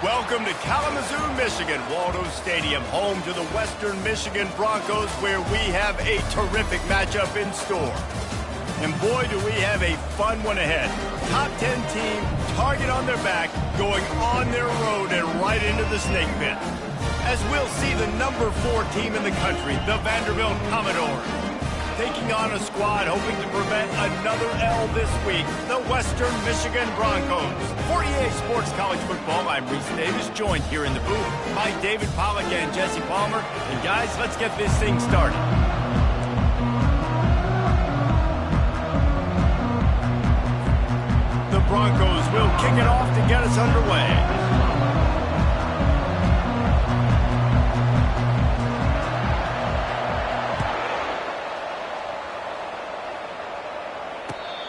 Welcome to Kalamazoo, Michigan, Waldo Stadium, home to the Western Michigan Broncos, where we have a terrific matchup in store. And boy, do we have a fun one ahead. Top 10 team, target on their back, going on their road and right into the snake pit. As we'll see the number 4 team in the country, the Vanderbilt Commodores, taking on a squad hoping to prevent another L this week, the Western Michigan Broncos. For EA Sports College Football, I'm Reese Davis, joined here in the booth by David Pollack and Jesse Palmer. And guys, let's get this thing started. The Broncos will kick it off to get us underway.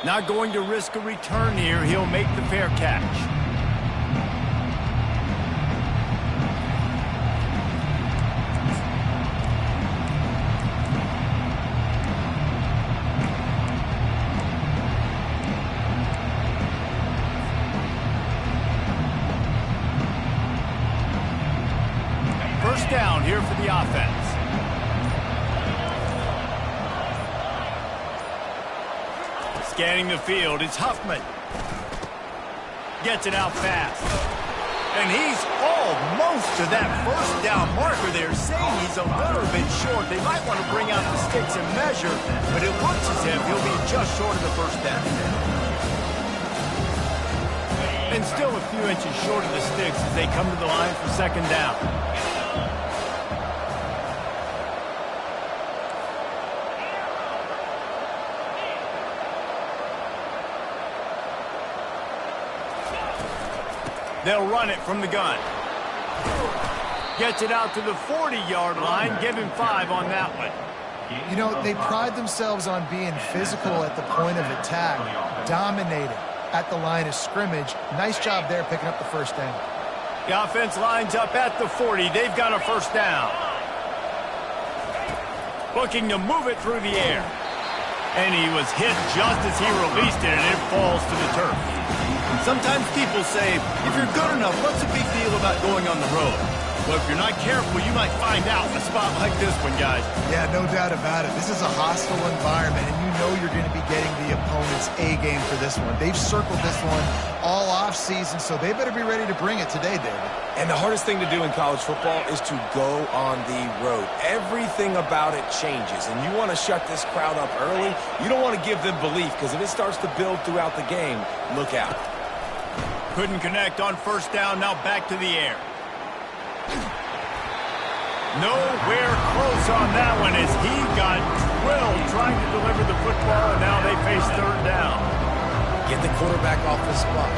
Not going to risk a return here. He'll make the fair catch. First down here for the offense. Scanning the field, it's Huffman. Gets it out fast. And he's almost to that first down marker there, saying he's a little bit short. They might want to bring out the sticks and measure, but it looks as if he'll be just short of the first down. And still a few inches short of the sticks as they come to the line for second down. They'll run it from the gun. Gets it out to the 40-yard line. Give him 5 on that one. You know, they pride themselves on being physical at the point of attack, dominating at the line of scrimmage. Nice job there picking up the first down. The offense lines up at the 40. They've got a first down. Looking to move it through the air. And he was hit just as he released it, and it falls to the turf. Sometimes people say, if you're good enough, what's the big deal about going on the road? Well, if you're not careful, you might find out in a spot like this one, guys. Yeah, no doubt about it. This is a hostile environment, and you know you're going to be getting the opponent's A game for this one. They've circled this one all offseason, so they better be ready to bring it today, David. And the hardest thing to do in college football is to go on the road. Everything about it changes, and you want to shut this crowd up early. You don't want to give them belief, because if it starts to build throughout the game, look out. Couldn't connect on first down, now back to the air. Nowhere close on that one as he got drilled trying to deliver the football, and now they face third down. Get the quarterback off the spot.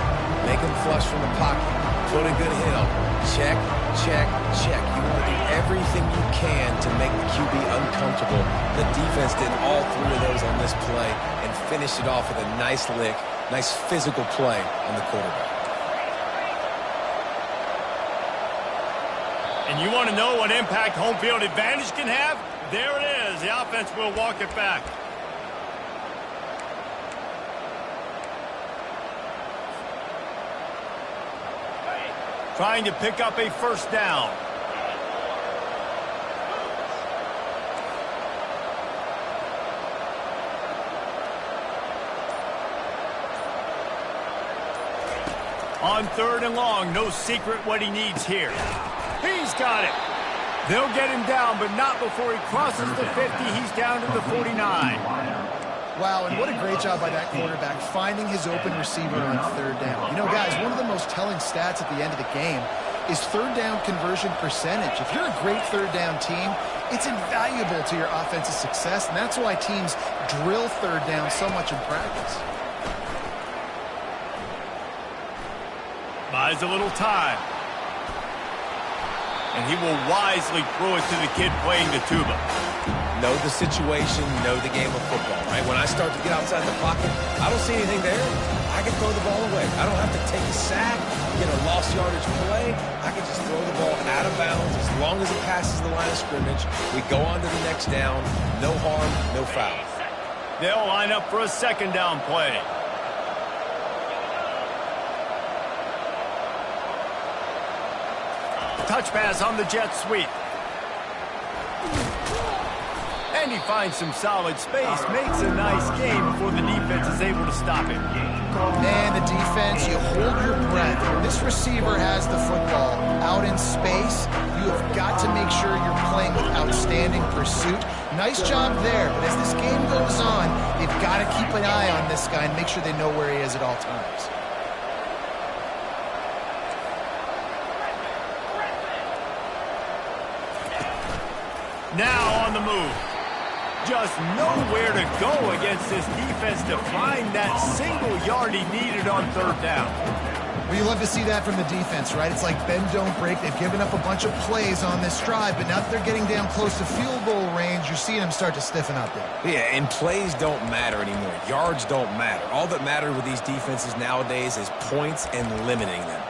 Make him flush from the pocket. Put a good hit on. Check, check, check. You want to do everything you can to make the QB uncomfortable. The defense did all 3 of those on this play and finished it off with a nice lick, nice physical play on the quarterback. And you want to know what impact home field advantage can have? There it is. The offense will walk it back. Trying to pick up a first down. On third and long, no secret what he needs here. He's got it. They'll get him down, but not before he crosses the 50. He's down to the 49. Wow, and what a great job by that quarterback finding his open receiver on third down. You know, guys, one of the most telling stats at the end of the game is third down conversion percentage. If you're a great third down team, it's invaluable to your offensive success, and that's why teams drill third down so much in practice. Buys a little time. And he will wisely throw it to the kid playing the tuba. Know the situation, know the game of football, right? When I start to get outside the pocket, I don't see anything there. I can throw the ball away. I don't have to take a sack, get a lost yardage play. I can just throw the ball out of bounds as long as it passes the line of scrimmage. We go on to the next down. No harm, no foul. They'll line up for a second down play. Touch pass on the jet sweep. And he finds some solid space, makes a nice game before the defense is able to stop him. Man, the defense, you hold your breath. When this receiver has the football out in space, you have got to make sure you're playing with outstanding pursuit. Nice job there, but as this game goes on, they've got to keep an eye on this guy and make sure they know where he is at all times. Now on the move. Just nowhere to go against this defense to find that single yard he needed on third down. Well, you love to see that from the defense, right? It's like bend, don't break. They've given up a bunch of plays on this drive, but now that they're getting down close to field goal range, you're seeing them start to stiffen up there. Yeah, and plays don't matter anymore. Yards don't matter. All that matters with these defenses nowadays is points and limiting them.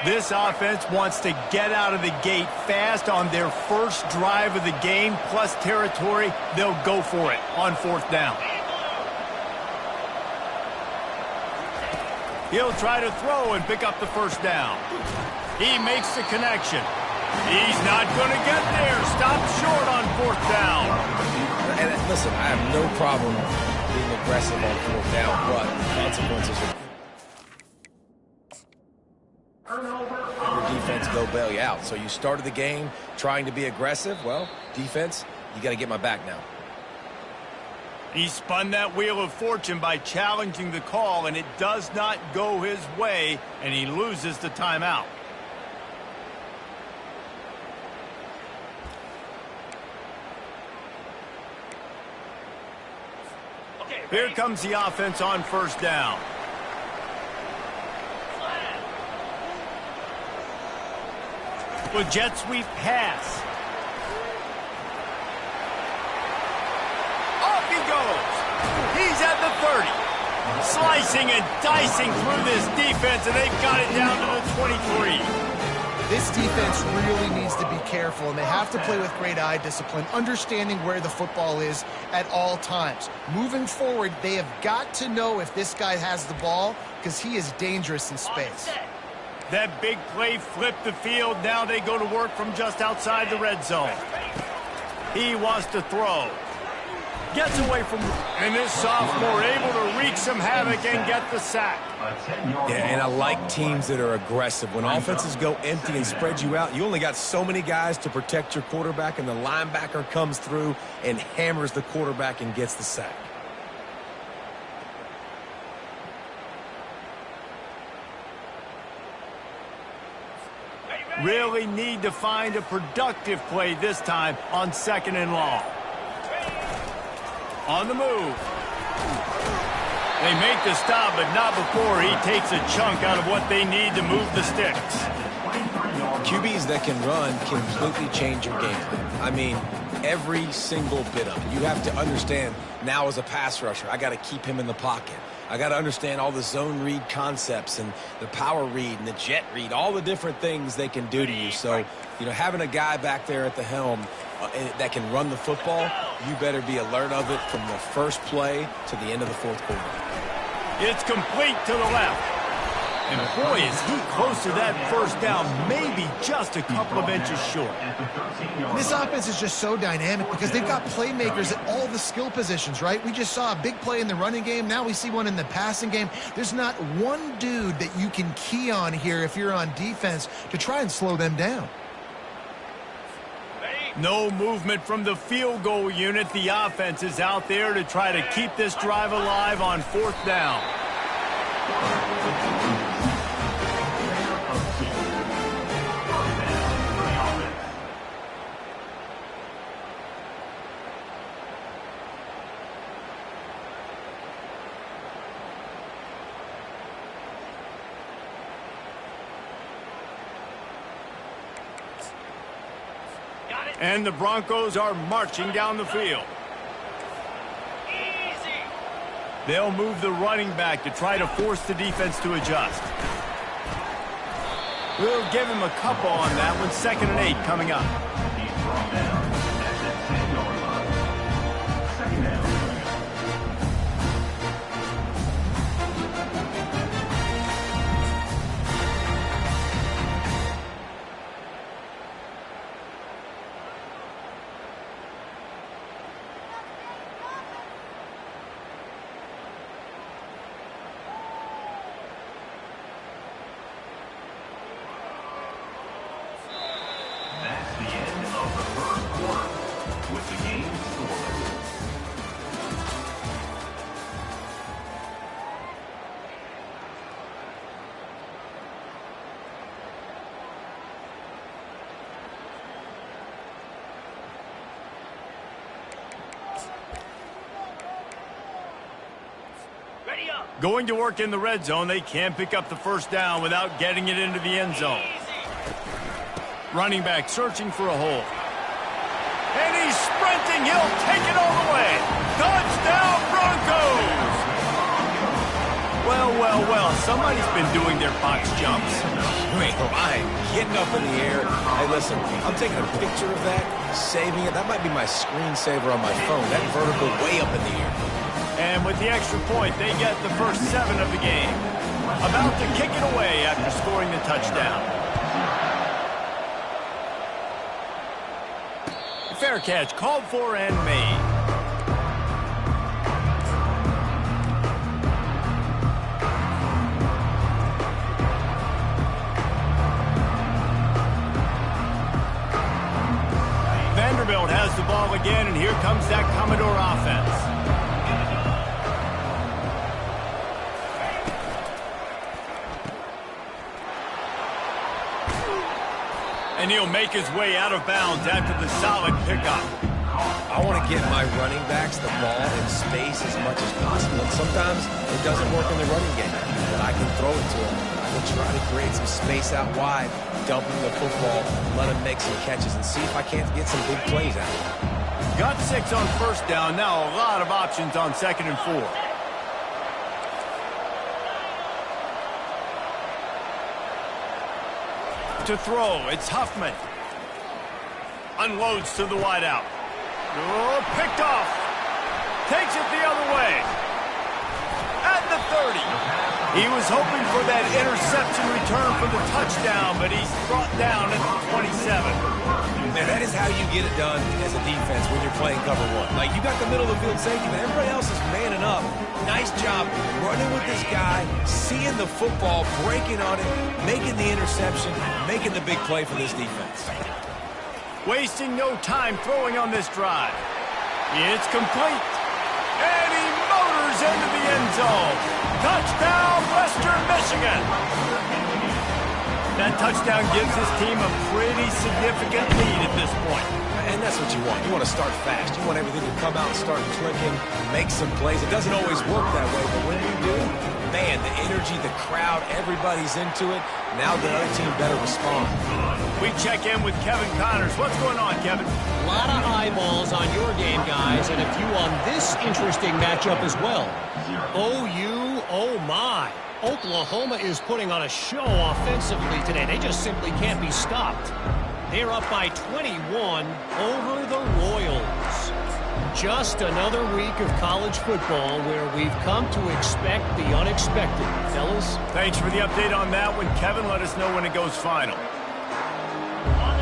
This offense wants to get out of the gate fast on their first drive of the game, plus territory. They'll go for it on fourth down. He'll try to throw and pick up the first down. He makes the connection. He's not going to get there. Stop short on fourth down. And listen, I have no problem being aggressive on fourth down, but consequences are... Your defense go bail you out. So you started the game trying to be aggressive. Well, defense, you got to get my back now. He spun that wheel of fortune by challenging the call, and it does not go his way, and he loses the timeout. Here comes the offense on first down. With jet sweep pass. Off he goes. He's at the 30. Slicing and dicing through this defense, and they've got it down to the 23. This defense really needs to be careful, and they have to play with great eye discipline, understanding where the football is at all times. Moving forward, they have got to know if this guy has the ball, because he is dangerous in space. That big play flipped the field. Now they go to work from just outside the red zone. He wants to throw. Gets away from... And this sophomore able to wreak some havoc and get the sack. Yeah, and I like teams that are aggressive. When offenses go empty and spread you out, you only got so many guys to protect your quarterback, and the linebacker comes through and hammers the quarterback and gets the sack. Really need to find a productive play this time on second and long. On the move. They make the stop, but not before he takes a chunk out of what they need to move the sticks. QBs that can run completely change your game plan. I mean, every single bit of it. You have to understand now as a pass rusher, I got to keep him in the pocket. I got to understand all the zone read concepts and the power read and the jet read, all the different things they can do to you. So, you know, having a guy back there at the helm that can run the football, you better be alert of it from the first play to the end of the fourth quarter. It's complete to the left. And boy, is he close to that first down, maybe just a couple of inches short. This offense is just so dynamic because they've got playmakers at all the skill positions, right? We just saw a big play in the running game. Now we see one in the passing game. There's not one dude that you can key on here if you're on defense to try and slow them down. No movement from the field goal unit. The offense is out there to try to keep this drive alive on fourth down. And the Broncos are marching down the field. Easy. They'll move the running back to try to force the defense to adjust. We'll give him a couple on that one. 2nd and 8 coming up. Going to work in the red zone, they can't pick up the first down without getting it into the end zone. Running back searching for a hole. And he's sprinting. He'll take it all the way. Touchdown, Broncos! Well, well, well. Somebody's been doing their box jumps. Wait, Ryan, getting up in the air. Hey, listen, I'm taking a picture of that, saving it. That might be my screensaver on my phone. That vertical way up in the air. And with the extra point, they get the first 7 of the game. About to kick it away after scoring the touchdown. Fair catch, called for and made. Vanderbilt has the ball again, and here comes that Commodore offense. And he'll make his way out of bounds after the solid pickup. I want to get my running backs the ball in space as much as possible. And sometimes it doesn't work in the running game. But I can throw it to him. I can try to create some space out wide, dumping the football, let him make some catches, and see if I can't get some big plays out of it. Got 6 on first down. Now a lot of options on 2nd and 4. To throw, it's Huffman. Unloads to the wideout. Oh, picked off. Takes it the other way. At the 30. He was hoping for that interception return for the touchdown, but he's brought down at the 27. Man, that is how you get it done as a defense when you're playing cover 1. Like, you got the middle of the field safety, but everybody else is manning up. Nice job running with this guy, seeing the football, breaking on it, making the interception, making the big play for this defense. Wasting no time throwing on this drive. It's complete. And he motors into the end zone. Touchdown, Western Michigan. That touchdown gives his team a pretty significant lead at this point. And that's what you want. You want to start fast. You want everything to come out and start clicking, make some plays. It doesn't always work that way, but when you do, man, the energy, the crowd, everybody's into it. Now the other team better respond. We check in with Kevin Connors. What's going on, Kevin? A lot of eyeballs on your game, guys, and a few on this interesting matchup as well. OU, oh my. Oklahoma is putting on a show offensively today. They just simply can't be stopped. They're up by 21 over the Royals. Just another week of college football where we've come to expect the unexpected. Fellas? Thanks for the update on that one, Kevin. Let us know when it goes final.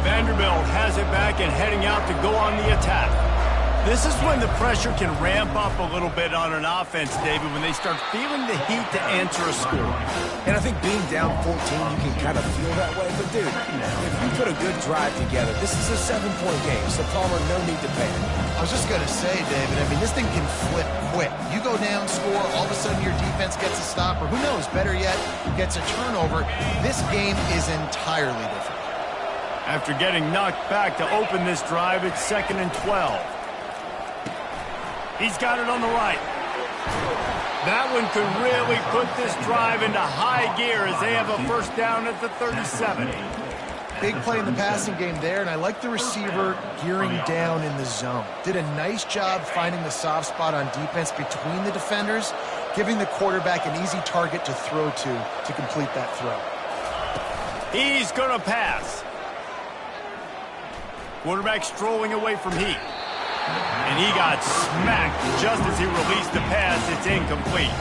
Vanderbilt has it back and heading out to go on the attack. This is when the pressure can ramp up a little bit on an offense, David, when they start feeling the heat to answer a score. And I think being down 14, you can kind of feel that way. But, dude, if you put a good drive together, this is a 7-point game. So, Palmer, no need to panic. I was just going to say, David, I mean, this thing can flip quick. You go down, score, all of a sudden your defense gets a stop, or who knows, better yet, gets a turnover. This game is entirely different. After getting knocked back to open this drive, it's 2nd and 12. He's got it on the right. That one could really put this drive into high gear as they have a first down at the 37. Big play in the passing game there, and I like the receiver gearing down in the zone. Did a nice job finding the soft spot on defense between the defenders, giving the quarterback an easy target to throw to complete that throw. He's going to pass. Quarterback strolling away from heat. And he got smacked just as he released the pass. It's incomplete.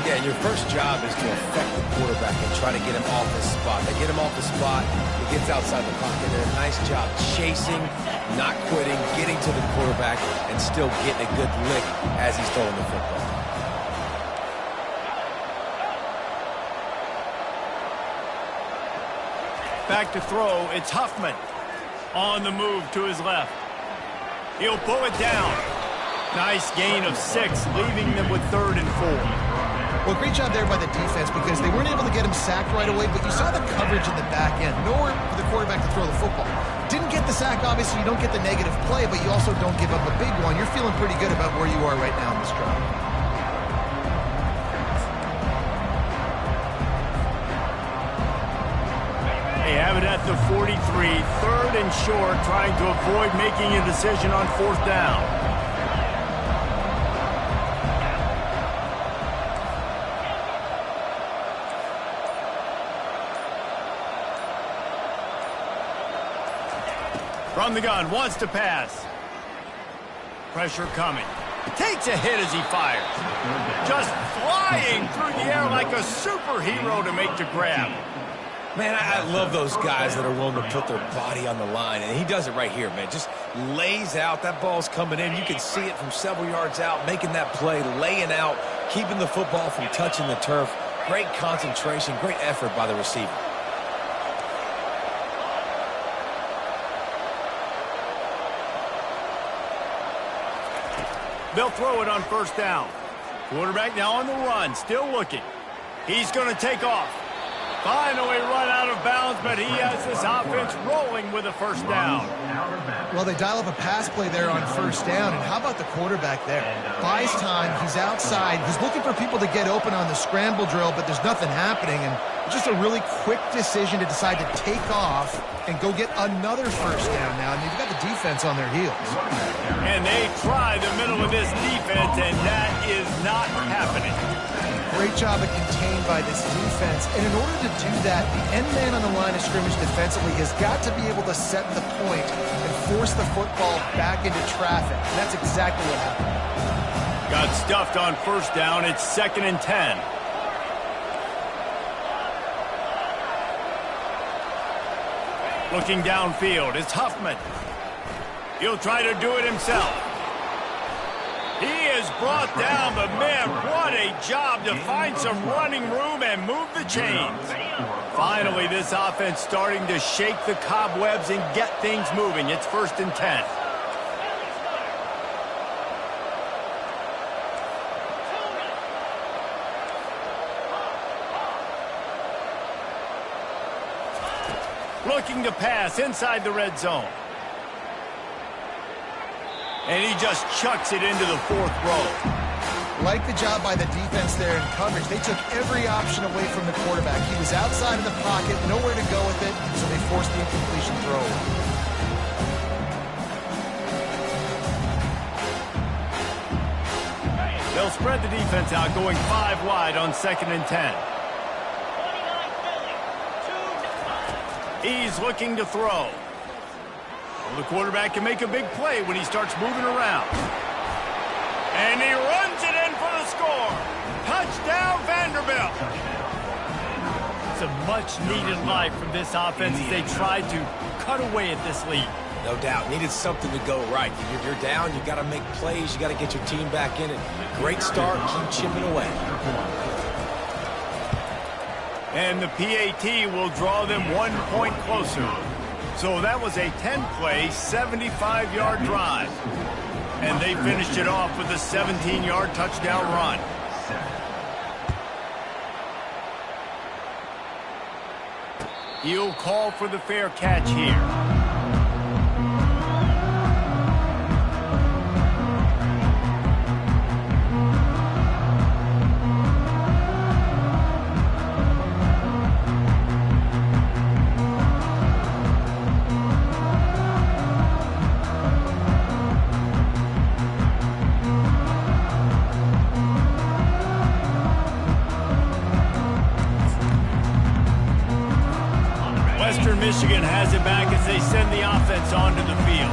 Yeah, your first job is to affect the quarterback and try to get him off his spot. They get him off the spot, he gets outside the pocket. Did a nice job chasing, not quitting, getting to the quarterback, and still getting a good lick as he's throwing the football. Back to throw, it's Huffman. On the move to his left. He'll pull it down. Nice gain of 6, leaving them with 3rd and 4. Well, great job there by the defense because they weren't able to get him sacked right away, but you saw the coverage in the back end. Nowhere for the quarterback to throw the football. Didn't get the sack, obviously. You don't get the negative play, but you also don't give up a big one. You're feeling pretty good about where you are right now in this drive. They have it at the 43, 3rd and short, trying to avoid making a decision on 4th down. From the gun, wants to pass. Pressure coming. Takes a hit as he fires. Just flying through the air like a superhero to make the grab. Man, I love those guys that are willing to put their body on the line, and he does it right here, man. Just lays out. That ball's coming in. You can see it from several yards out, making that play, laying out, keeping the football from touching the turf. Great concentration, great effort by the receiver. They'll throw it on 1st down. Quarterback now on the run, still looking. He's going to take off. Finally run out of bounds, but he has this offense rolling with a 1st down. Well, they dial up a pass play there on 1st down, and how about the quarterback there? Buys time, he's outside, he's looking for people to get open on the scramble drill, but there's nothing happening, and just a really quick decision to decide to take off and go get another 1st down now, and you've got the defense on their heels. And they try the middle of this defense, and that is not happening. Great job of contained by this defense, and in order to do that, the end man on the line of scrimmage defensively has got to be able to set the point and force the football back into traffic, and that's exactly what happened. Got stuffed on 1st down. It's 2nd and 10. Looking downfield, it's Huffman. He'll try to do it himself. He is brought down, but man, what a job to find some running room and move the chains. Finally, this offense starting to shake the cobwebs and get things moving. It's 1st and 10. Looking to pass inside the red zone. And he just chucks it into the 4th row. Like the job by the defense there in coverage. They took every option away from the quarterback. He was outside of the pocket, nowhere to go with it, so they forced the incompletion throw. They'll spread the defense out, going 5 wide on 2nd and 10. He's looking to throw. Well, the quarterback can make a big play when he starts moving around. And he runs it in for the score. Touchdown, Vanderbilt. It's a much-needed life from this offense as they try to cut away at this lead. No doubt. Needed something to go right. If you're down, you got to make plays. You got to get your team back in it. Great start. Keep chipping away. And the PAT will draw them 1 point closer. So that was a 10-play, 75-yard drive. And they finished it off with a 17-yard touchdown run. He'll call for the fair catch here. Michigan has it back as they send the offense onto the field.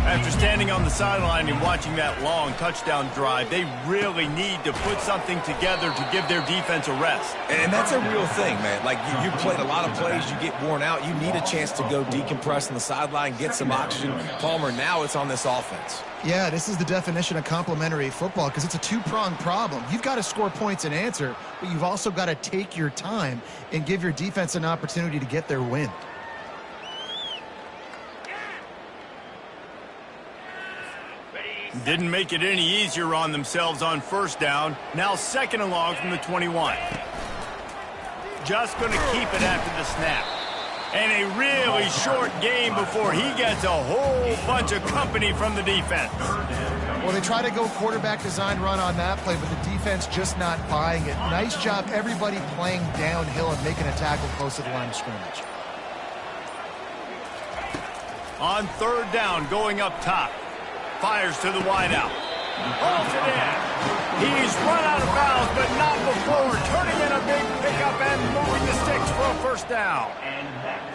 After standing on the sideline and watching that long touchdown drive, they really need to put something together to give their defense a rest. And that's a real thing, man. Like, you played a lot of plays, you get worn out. You need a chance to go decompress on the sideline, get some oxygen. Palmer, now it's on this offense. Yeah, this is the definition of complementary football because it's a two-pronged problem. You've got to score points and answer, but you've also got to take your time and give your defense an opportunity to get their win. Didn't make it any easier on themselves on 1st down. Now 2nd and long from the 21. Just going to keep it after the snap. And a really short game before he gets a whole bunch of company from the defense. Well, they try to go quarterback design run on that play, but the defense just not buying it. Nice job, everybody playing downhill and making a tackle close to the line of scrimmage. On third down, going up top. Fires to the wideout. Hauls it in. He's run out of bounds, but not before turning in a big pickup and moving the sticks for a first down.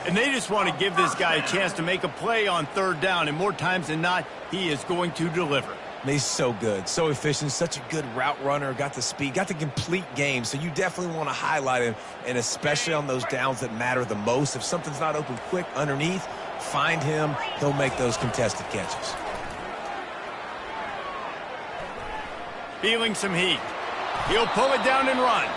And they just want to give this guy a chance to make a play on third down, and more times than not, he is going to deliver. He's so good, so efficient, such a good route runner, got the speed, got the complete game, so you definitely want to highlight him, and especially on those downs that matter the most. If something's not open quick underneath, find him, he'll make those contested catches. Feeling some heat. He'll pull it down and run.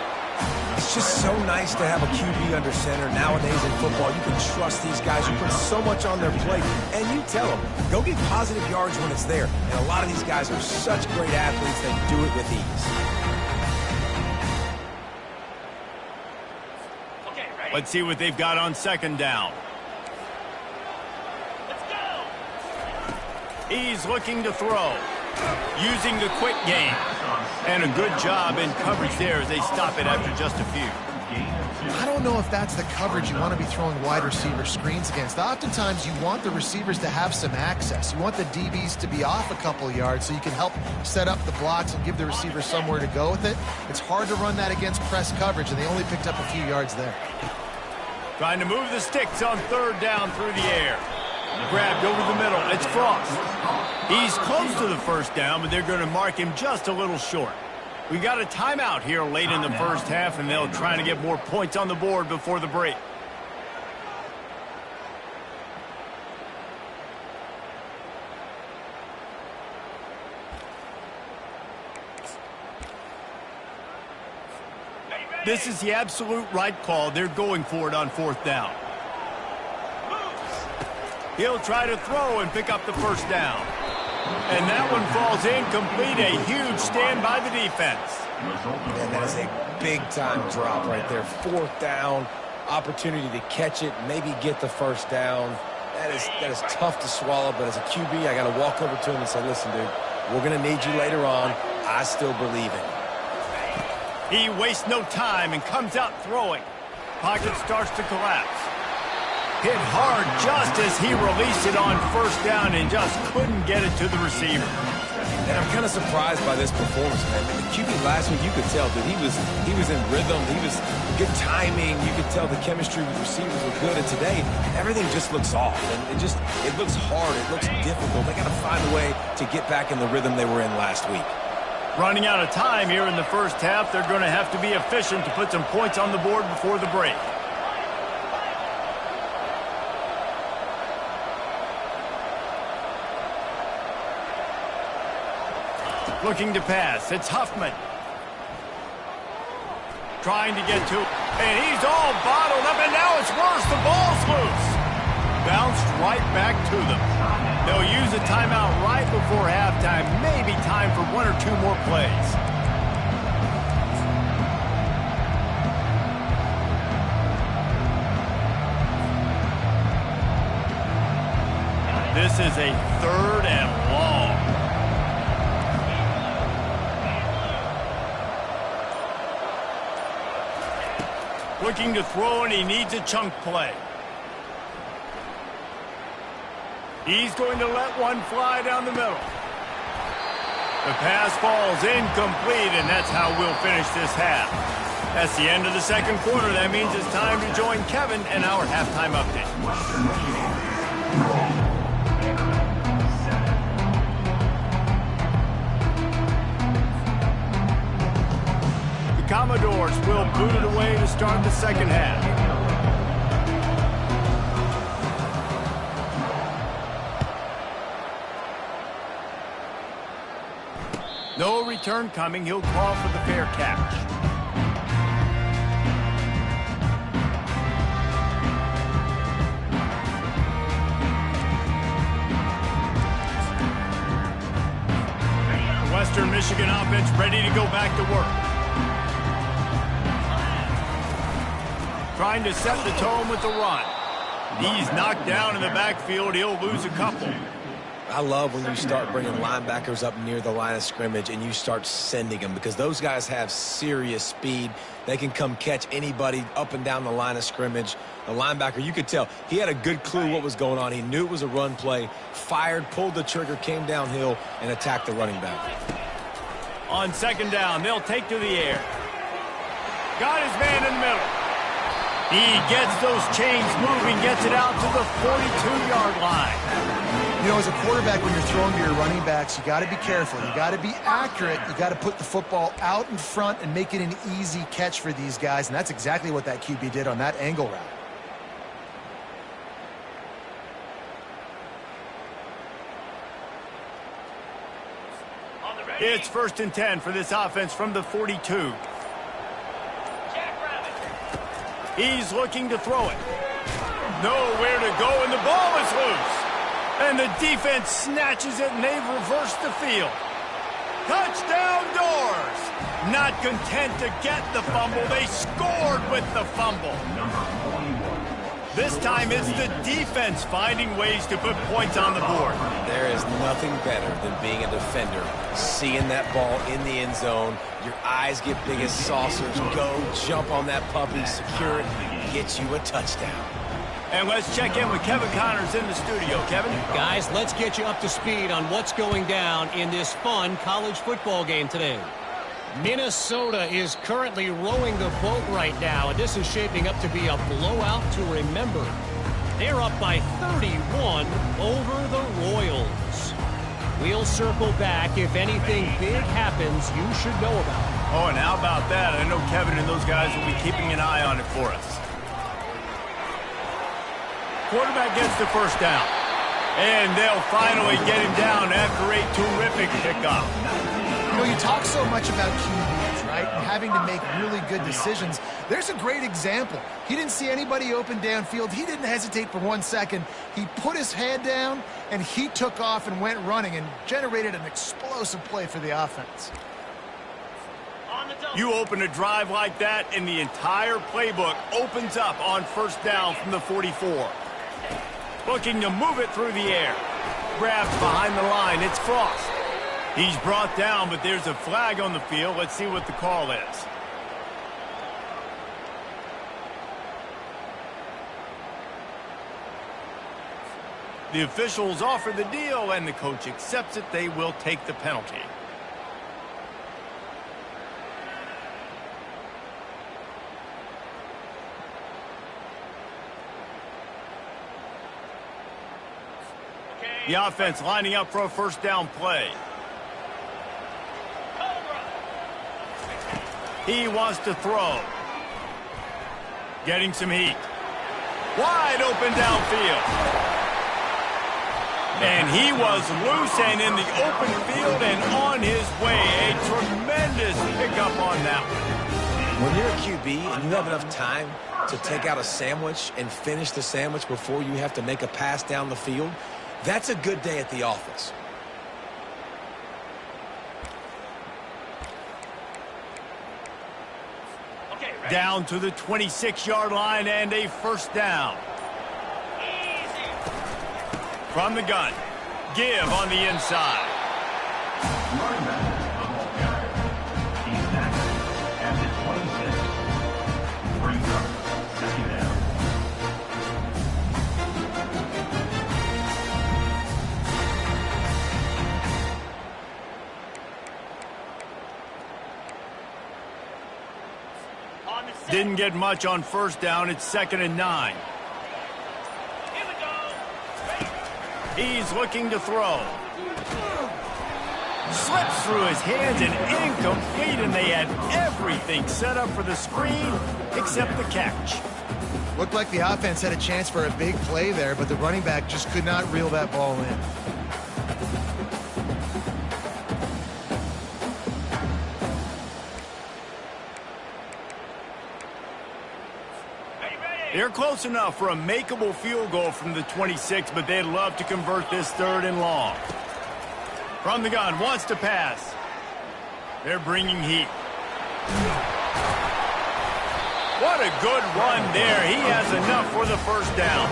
It's just so nice to have a QB under center. Nowadays in football, you can trust these guys. You put so much on their plate, and you tell them, go get positive yards when it's there. And a lot of these guys are such great athletes, they do it with ease. Okay, ready? Let's see what they've got on second down. Let's go. He's looking to throw. Using the quick game. And a good job in coverage there as they stop it after just a few. I don't know if that's the coverage you want to be throwing wide receiver screens against. Oftentimes, you want the receivers to have some access. You want the DBs to be off a couple yards so you can help set up the blocks and give the receiver somewhere to go with it. It's hard to run that against press coverage, and they only picked up a few yards there. Trying to move the sticks on third down through the air. Grabbed over the middle. It's Frost. He's close to the first down, but they're going to mark him just a little short. We got a timeout here late in the first half, and they'll try to get more points on the board before the break. This is the absolute right call. They're going for it on fourth down. He'll try to throw and pick up the first down. And that one falls incomplete. A huge stand by the defense. And that is a big-time drop right there. Fourth down, opportunity to catch it, maybe get the first down. That is tough to swallow, but as a QB, I got to walk over to him and say, listen, dude, we're going to need you later on. I still believe in you. He wastes no time and comes out throwing. Pocket starts to collapse. Hit hard just as he released it on first down and just couldn't get it to the receiver. And I'm kind of surprised by this performance, man. The QB last week, you could tell that he was in rhythm. He was good timing. You could tell the chemistry with receivers were good. And today, everything just looks off. And it looks hard. It looks difficult. They got to find a way to get back in the rhythm they were in last week. Running out of time here in the first half, they're going to have to be efficient to put some points on the board before the break. Looking to pass. It's Huffman. Trying to get to it. And he's all bottled up, and now it's worse. The ball's loose. Bounced right back to them. They'll use a timeout right before halftime. Maybe time for one or two more plays. This is a third and long. Looking to throw, and he needs a chunk play. He's going to let one fly down the middle. The pass falls incomplete, and that's how we'll finish this half. That's the end of the second quarter. That means it's time to join Kevin and our halftime update. Commodores will boot it away to start the second half. No return coming. He'll call for the fair catch. The Western Michigan offense ready to go back to work. Trying to set the tone with the run. He's knocked down in the backfield. He'll lose a couple. I love when you start bringing linebackers up near the line of scrimmage and you start sending them, because those guys have serious speed. They can come catch anybody up and down the line of scrimmage. The linebacker, you could tell, he had a good clue what was going on. He knew it was a run play, fired, pulled the trigger, came downhill, and attacked the running back. On second down, they'll take to the air. Got his man in the middle. He gets those chains moving, gets it out to the 42-yard line. You know, as a quarterback, when you're throwing to your running backs, you got to be careful. You got to be accurate. You got to put the football out in front and make it an easy catch for these guys, and that's exactly what that QB did on that angle route. It's 1st and 10 for this offense from the 42. He's looking to throw it. Nowhere to go, and the ball is loose. And the defense snatches it, and they've reversed the field. Touchdown Doors! Not content to get the fumble, they scored with the fumble. This time it's the defense finding ways to put points on the board. There is nothing better than being a defender, seeing that ball in the end zone. Your eyes get big as saucers. Go, jump on that puppy, secure it, get you a touchdown. And let's check in with Kevin Connors in the studio. Kevin? Guys, let's get you up to speed on what's going down in this fun college football game today. Minnesota is currently rowing the boat right now, and this is shaping up to be a blowout to remember. They're up by 31 over the Royals. We'll circle back if anything big happens you should know about. Oh, and how about that? I know Kevin and those guys will be keeping an eye on it for us. Quarterback gets the first down. And they'll finally get him down after a terrific pickup. You know, you talk so much about QBs, right, and having to make really good decisions. There's a great example. He didn't see anybody open downfield. He didn't hesitate for 1 second. He put his head down, and he took off and went running and generated an explosive play for the offense. You open a drive like that, and the entire playbook opens up on first down from the 44. Looking to move it through the air. Grabbed behind the line. It's Frost. He's brought down, but there's a flag on the field. Let's see what the call is. The officials offer the deal, and the coach accepts it. They will take the penalty. The offense lining up for a first down play. He wants to throw. Getting some heat. Wide open downfield. And he was loose and in the open field and on his way. A tremendous pickup on that one. When you're a QB and you have enough time to take out a sandwich and finish the sandwich before you have to make a pass down the field, that's a good day at the office. Down to the 26-yard line and a first down. From the gun. Give on the inside. He's back at the 26. Brings up second down. Didn't get much on first down. It's 2nd and 9. He's looking to throw. Slips through his hands and incomplete, and they had everything set up for the screen except the catch. Looked like the offense had a chance for a big play there, but the running back just could not reel that ball in. They're close enough for a makeable field goal from the 26, but they'd love to convert this 3rd and long. From the gun, wants to pass. They're bringing heat. What a good run there. He has enough for the first down.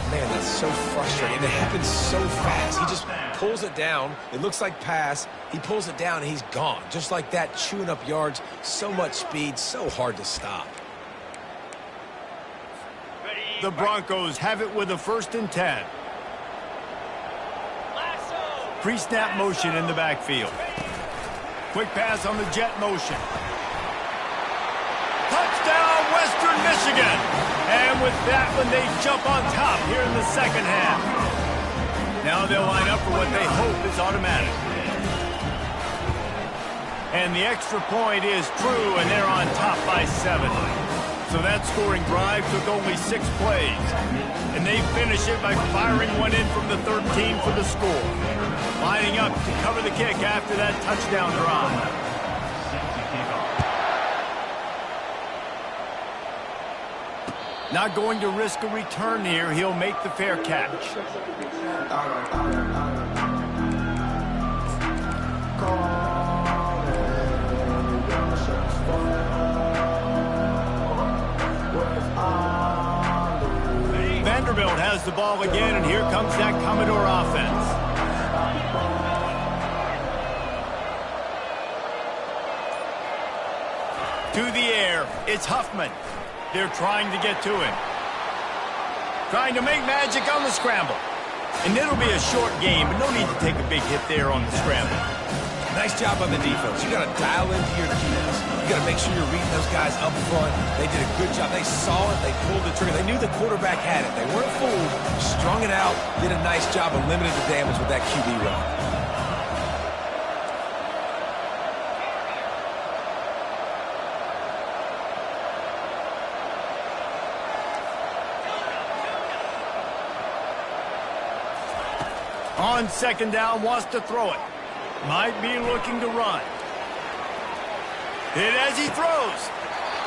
Man, that's so frustrating. It happens so fast. He just pulls it down. It looks like pass. He pulls it down, and he's gone. Just like that, chewing up yards. So much speed, so hard to stop. The Broncos have it with a 1st and 10. Pre-snap motion in the backfield. Quick pass on the jet motion. Touchdown, Western Michigan. And with that one, they jump on top here in the second half. Now they'll line up for what they hope is automatic. And the extra point is true, and they're on top by 7. So that scoring drive took only 6 plays. And they finish it by firing one in from the 13 for the score. Lining up to cover the kick after that touchdown drive. Not going to risk a return here. He'll make the fair catch. Vanderbilt has the ball again, and here comes that Commodore offense. To the air, it's Huffman. They're trying to get to him. Trying to make magic on the scramble. And it'll be a short game, but no need to take a big hit there on the scramble. Nice job on the defense. You got to dial into your keys. You got to make sure you're reading those guys up front. They did a good job. They saw it. They pulled the trigger. They knew the quarterback had it. They weren't fooled. Strung it out. Did a nice job of limiting the damage with that QB run. On 2nd down, wants to throw it. Might be looking to run. Hit as he throws.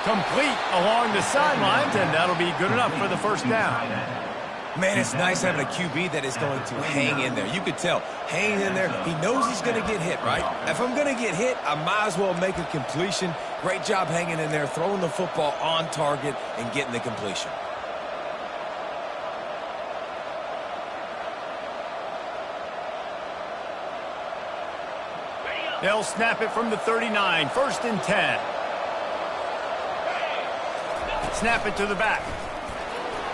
Complete along the sidelines, and that'll be good enough for the 1st down. Man, it's nice having a QB that is going to hang in there. You could tell, hanging in there, he knows he's going to get hit, right? If I'm going to get hit, I might as well make a completion. Great job hanging in there, throwing the football on target and getting the completion. They'll snap it from the 39, 1st and 10. Snap it to the back.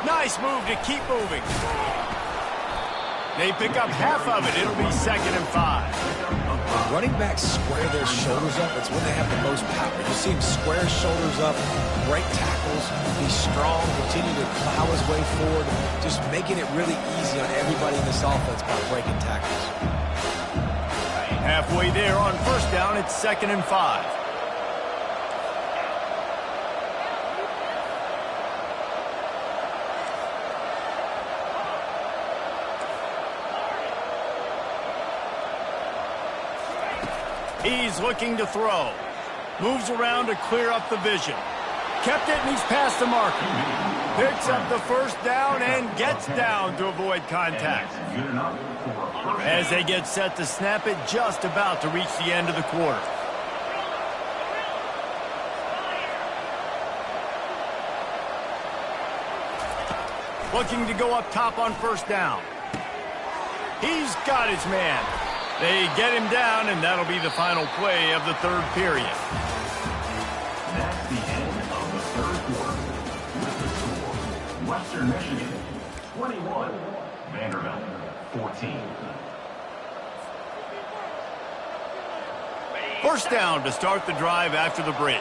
Nice move to keep moving. They pick up half of it. It'll be 2nd and 5. Running backs square their shoulders up. It's when they have the most power. You see him square shoulders up, break tackles, be strong, continue to plow his way forward, just making it really easy on everybody in this offense by breaking tackles. Halfway there on 1st down, it's 2nd and 5. He's looking to throw. Moves around to clear up the vision. Kept it, and he's past the marker. Picks up the 1st down and gets down to avoid contact. As they get set to snap it, just about to reach the end of the quarter. Looking to go up top on 1st down. He's got his man. They get him down, and that'll be the final play of the 3rd period. That's the end of the 3rd quarter. With the score, Western Michigan 21, Vanderbilt 14. 1st down to start the drive after the break.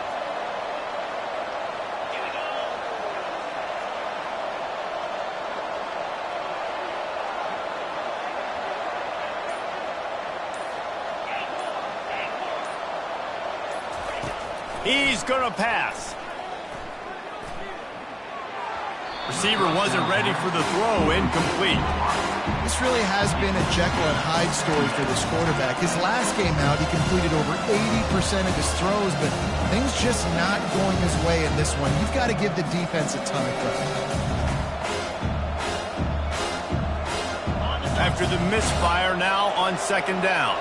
He's going to pass. Receiver wasn't ready for the throw, incomplete. This really has been a Jekyll and Hyde story for this quarterback. His last game out, he completed over 80% of his throws, but things just not going his way in this one. You've got to give the defense a ton of credit. After the misfire, now on 2nd down.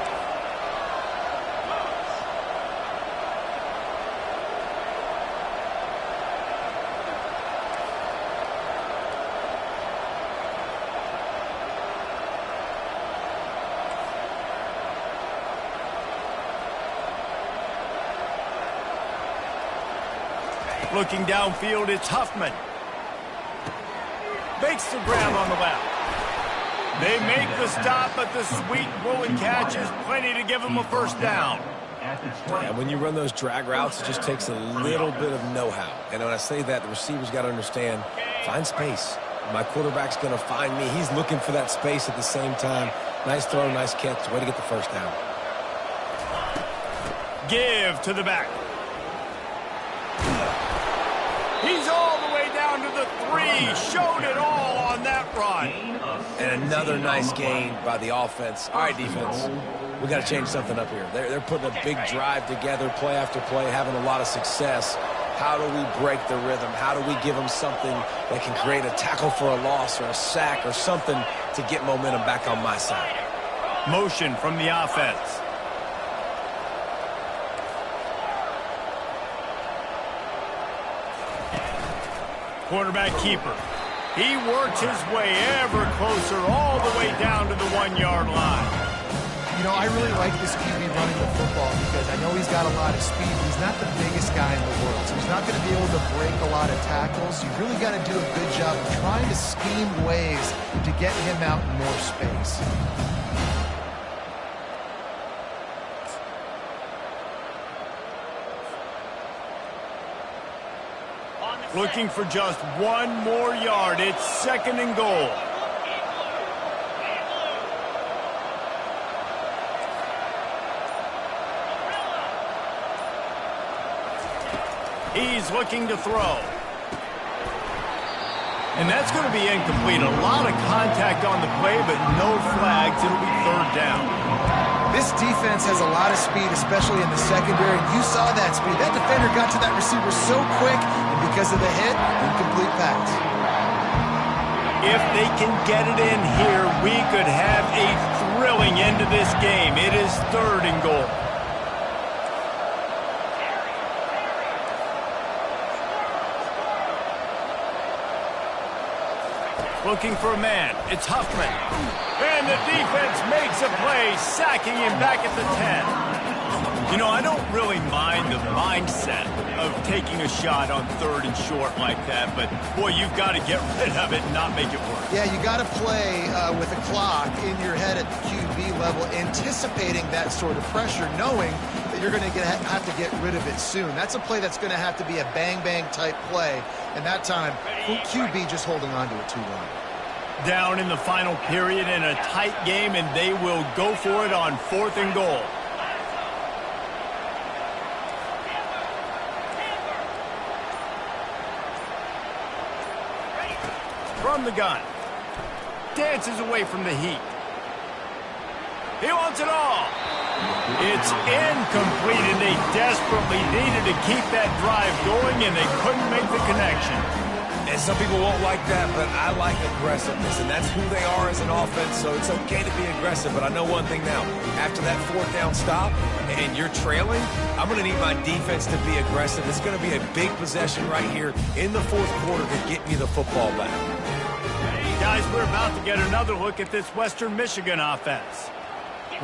Looking downfield, it's Huffman. Makes the grab on the left. They make the stop, but the sweet rolling catch is plenty to give them a first down. And when you run those drag routes, it just takes a little bit of know-how. And when I say that, the receiver's got to understand, find space. My quarterback's going to find me. He's looking for that space at the same time. Nice throw, nice catch. Way to get the first down. Give to the back. He's all the way down to the 3. Showed it all on that run. And another nice gain by the offense. All right, defense. We got to change something up here. They're putting a big drive together, play after play, having a lot of success. How do we break the rhythm? How do we give them something that can create a tackle for a loss or a sack or something to get momentum back on my side? Motion from the offense. Quarterback keeper. He works his way ever closer all the way down to the 1-yard line. You know, I really like this QB running the football because I know he's got a lot of speed. He's not the biggest guy in the world, so he's not going to be able to break a lot of tackles. You really got to do a good job of trying to scheme ways to get him out in more space. Looking for just 1 more yard. It's 2nd and goal. He's looking to throw. And that's going to be incomplete. A lot of contact on the play, but no flags. It'll be 3rd down. This defense has a lot of speed, especially in the secondary. You saw that speed. That defender got to that receiver so quick, and because of the hit, incomplete pass. If they can get it in here, we could have a thrilling end to this game. It is 3rd and goal. Looking for a man. It's Huffman. And the defense makes a play, sacking him back at the 10. You know, I don't really mind the mindset of taking a shot on 3rd and short like that, but, boy, you've got to get rid of it and not make it work. Yeah, you got to play with a clock in your head at the QB level, anticipating that sort of pressure, knowing that you're going to have to get rid of it soon. That's a play that's going to have to be a bang-bang type play, and that time, QB just holding on to it too long. Down in the final period in a tight game, and they will go for it on 4th and goal. From the gun. Dances away from the heat. He wants it all. It's incomplete, and they desperately needed to keep that drive going, and they couldn't make the connection. And some people won't like that, but I like aggressiveness, and that's who they are as an offense, so it's okay to be aggressive. But I know one thing now. After that 4th down stop and you're trailing, I'm going to need my defense to be aggressive. It's going to be a big possession right here in the 4th quarter to get me the football back. Guys, we're about to get another look at this Western Michigan offense.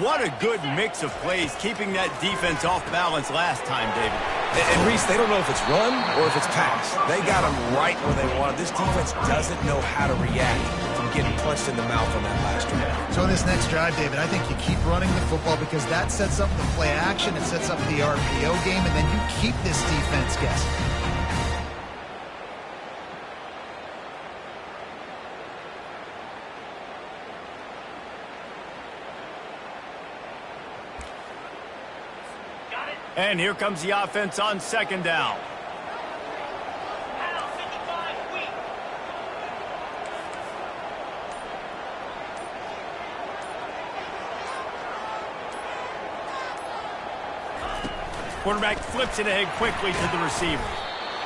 What a good mix of plays, keeping that defense off balance last time, David. And Reese, they don't know if it's run or if it's pass. They got them right where they want it. This defense doesn't know how to react from getting punched in the mouth on that last drive. So in this next drive, David, I think you keep running the football because that sets up the play action, it sets up the RPO game, and then you keep this defense guessing. And here comes the offense on 2nd down. Quarterback flips it ahead quickly to the receiver.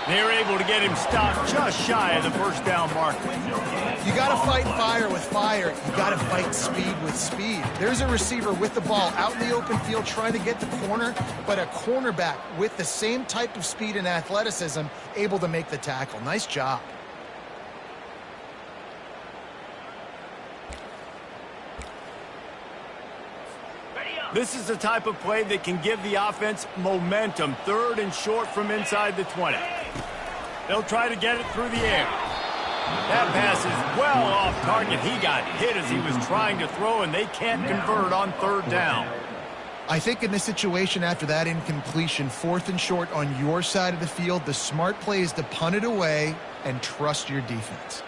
They're able to get him stopped just shy of the 1st down marker. You got to fight fire with fire. You got to fight speed with speed. There's a receiver with the ball out in the open field trying to get the corner, but a cornerback with the same type of speed and athleticism able to make the tackle. Nice job. This is the type of play that can give the offense momentum. 3rd and short from inside the 20. They'll try to get it through the air. That pass is well off target. He got hit as he was trying to throw, and they can't convert on third down. I think in this situation after that incompletion, 4th and short on your side of the field, the smart play is to punt it away and trust your defense.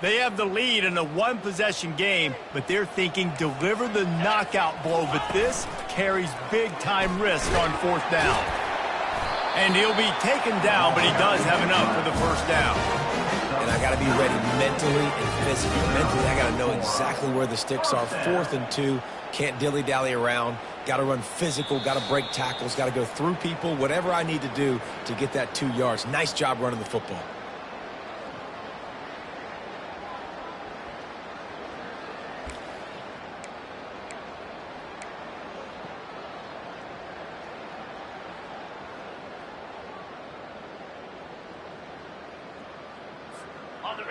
They have the lead in a one-possession game, but they're thinking deliver the knockout blow, but this carries big-time risk on 4th down. And he'll be taken down, but he does have enough for the first down. And I got to be ready mentally and physically. Mentally, I got to know exactly where the sticks are. 4th and 2, can't dilly-dally around. Got to run physical, got to break tackles, got to go through people, whatever I need to do to get that 2 yards. Nice job running the football.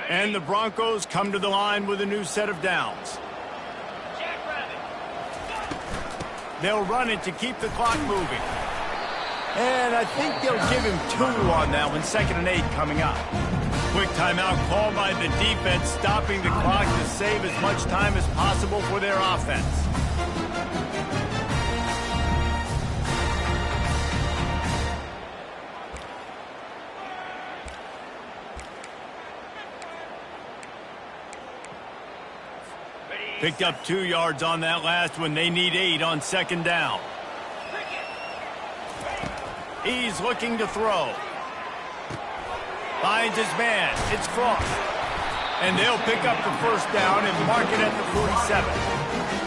And the Broncos come to the line with a new set of downs. They'll run it to keep the clock moving. And I think they'll give him 2 on that one, 2nd and 8 coming up. Quick timeout called by the defense, stopping the clock to save as much time as possible for their offense. Picked up 2 yards on that last one. They need 8 on 2nd down. He's looking to throw. Finds his man. It's Cross. And they'll pick up the first down and mark it at the 47.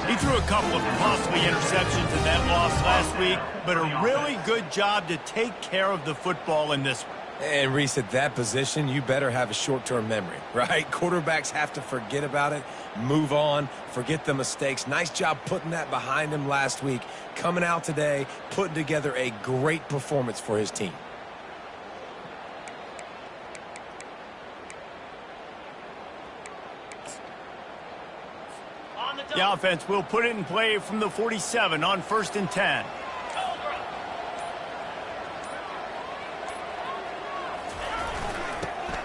He threw a couple of costly interceptions in that loss last week, but a really good job to take care of the football in this one. And Reese, at that position, you better have a short-term memory, right? Quarterbacks have to forget about it, move on, forget the mistakes. Nice job putting that behind him last week. Coming out today, putting together a great performance for his team. The offense will put it in play from the 47 on 1st and 10.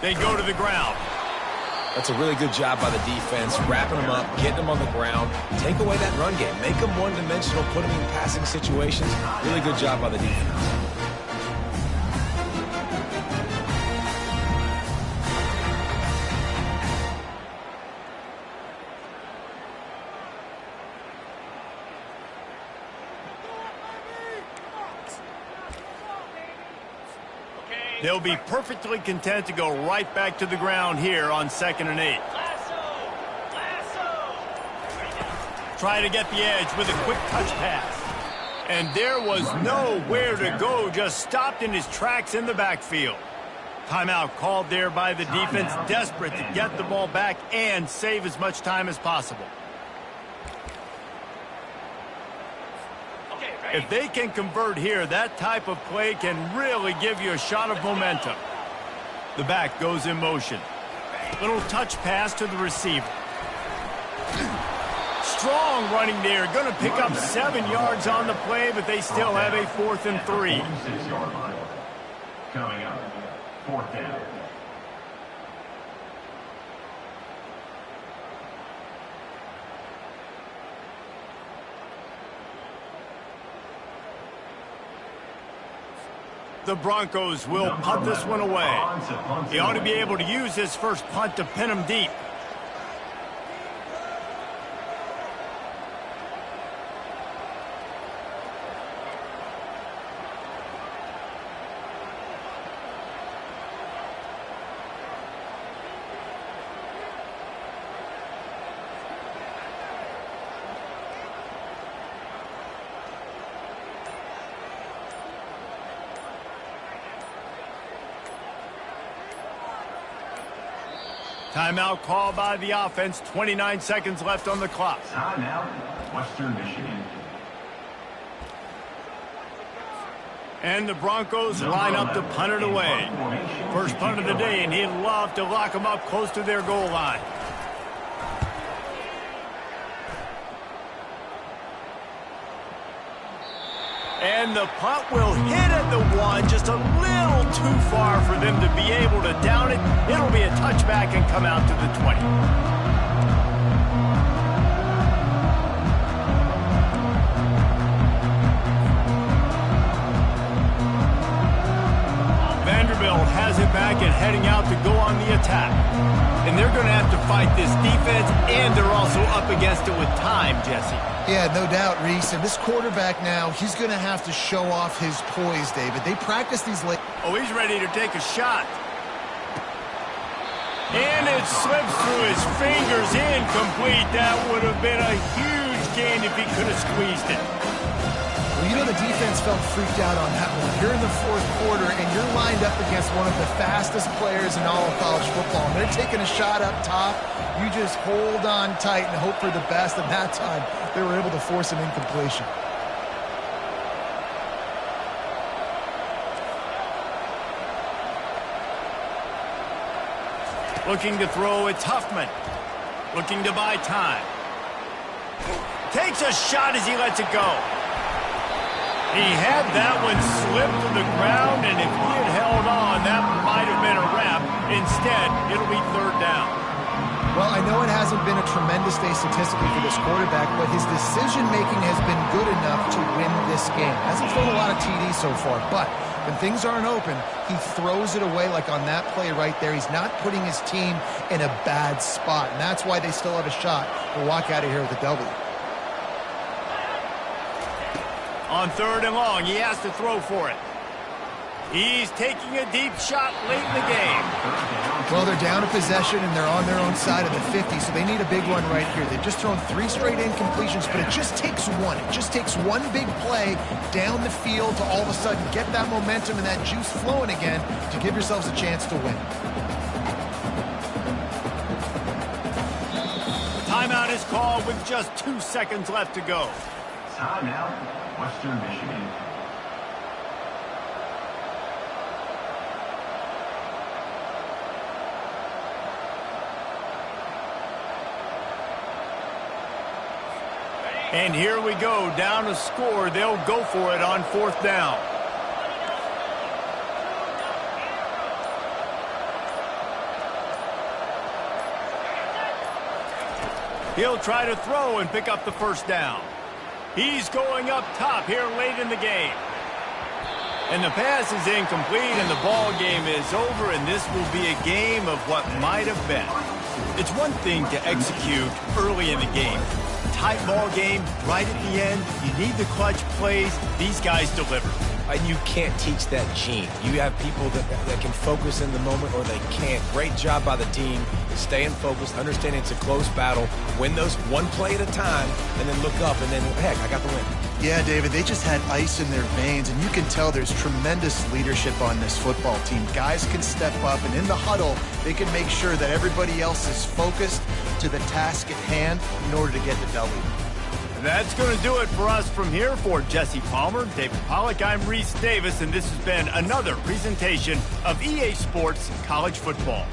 They go to the ground. That's a really good job by the defense, wrapping them up, getting them on the ground. Take away that run game. Make them one-dimensional, put them in passing situations. Really good job by the defense. They'll be perfectly content to go right back to the ground here on 2nd and 8. Try to get the edge with a quick touch pass. And there was nowhere to go, just stopped in his tracks in the backfield. Timeout called there by the defense, desperate to get the ball back and save as much time as possible. If they can convert here, that type of play can really give you a shot of momentum. The back goes in motion. Little touch pass to the receiver. Strong running there. Going to pick up 7 yards on the play, but they still have a 4th and 3. 6-yard line. Coming up, 4th down. The Broncos will punt this one away. He ought to be able to use his first punt to pin him deep. Timeout called by the offense. 29 seconds left on the clock. Timeout, Western Michigan. And the Broncos line up to punt it away. First punt of the day, and he'd love to lock them up close to their goal line. And the punt will hit at the 1, just a little too far for them to be able to down it. It'll be a touchback and come out to the 20. Vanderbilt has it back and heading out to go on the attack. And they're going to have to fight this defense, and they're also up against it with time, Jesse. Yeah, no doubt, Reese. And this quarterback now, he's going to have to show off his poise, David. They practice these late. Oh, he's ready to take a shot. And it slips through his fingers, incomplete. That would have been a huge gain if he could have squeezed it. Well, you know the defense felt freaked out on that one. You're in the fourth quarter, and you're lined up against one of the fastest players in all of college football. And they're taking a shot up top. You just hold on tight and hope for the best. And that time, they were able to force an incompletion. Looking to throw, it's Huffman. Looking to buy time. Takes a shot as he lets it go. He had that one slip to the ground, and if he had held on, that might have been a wrap. Instead, it'll be third down. Well, I know it hasn't been a tremendous day statistically for this quarterback, but his decision-making has been good enough to win this game. Hasn't thrown a lot of TDs so far, but when things aren't open, he throws it away like on that play right there. He's not putting his team in a bad spot, and that's why they still have a shot to walk out of here with a W. On third and long, he has to throw for it. He's taking a deep shot late in the game. Well, they're down a possession, and they're on their own side of the 50, so they need a big one right here. They've just thrown 3 straight incompletions, but it just takes one. It just takes one big play down the field to all of a sudden get that momentum and that juice flowing again to give yourselves a chance to win. Timeout is called with just 2 seconds left to go. Timeout, Western Michigan. And here we go, down a score. They'll go for it on fourth down. He'll try to throw and pick up the first down. He's going up top here late in the game. And the pass is incomplete, and the ball game is over, and this will be a game of what might have been. It's one thing to execute early in the game. Tight ball game, right at the end. You need the clutch plays. These guys deliver. And you can't teach that gene. You have people that can focus in the moment or they can't. Great job by the team, staying focused, understanding it's a close battle, win those one play at a time, and then look up, and then, heck, I got the win. Yeah, David, they just had ice in their veins, and you can tell there's tremendous leadership on this football team. Guys can step up, and in the huddle, they can make sure that everybody else is focused to the task at hand in order to get the W. That's going to do it for us from here. For Jesse Palmer, David Pollack, I'm Reese Davis, and this has been another presentation of EA Sports College Football.